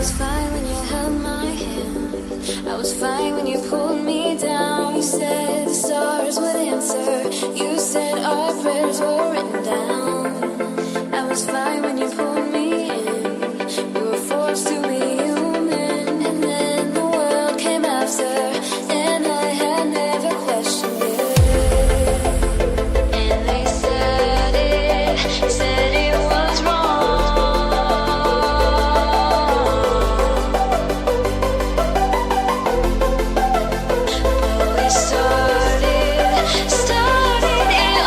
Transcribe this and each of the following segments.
was fine when you held my hand. I was fine when you pulled me down. You said the stars would answer. You said our prayers were written down. I was fine when you pulled me in. We were forced to be human, and then the world came after, and I had never questioned it. And they said it was wrong. But we started it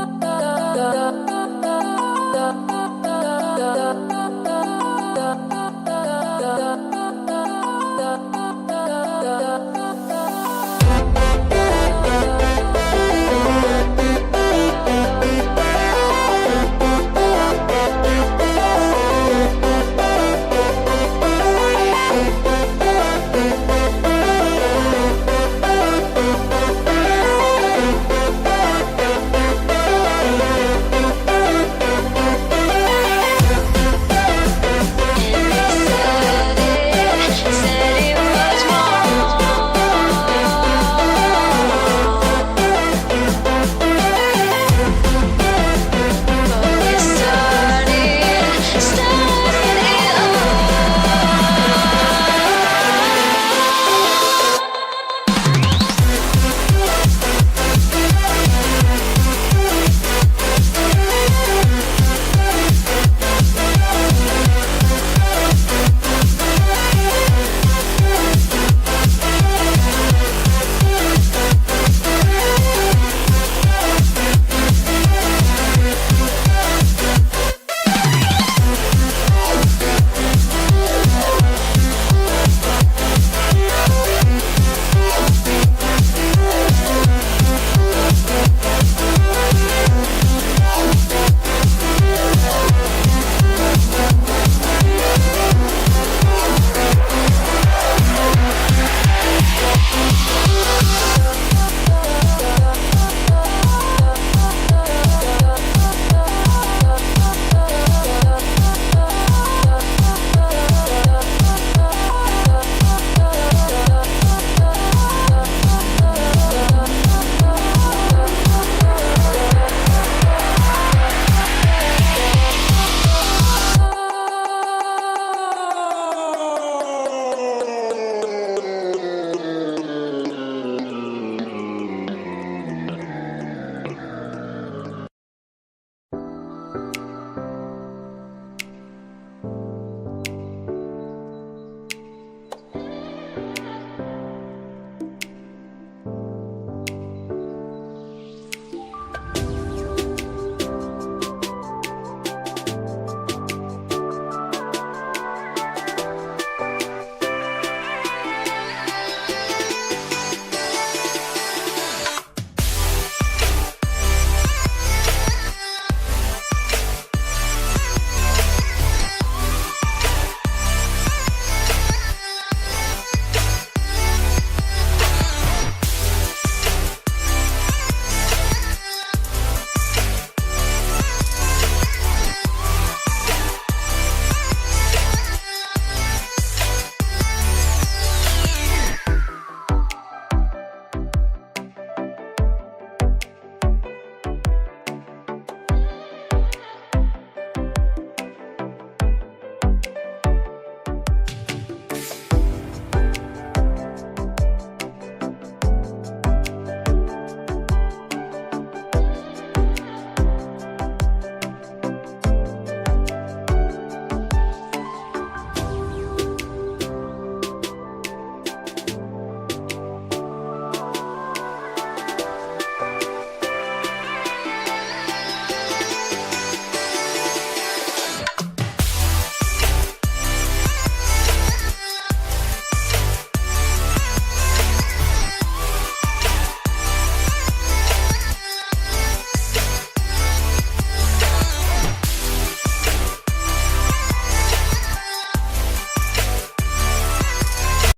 all.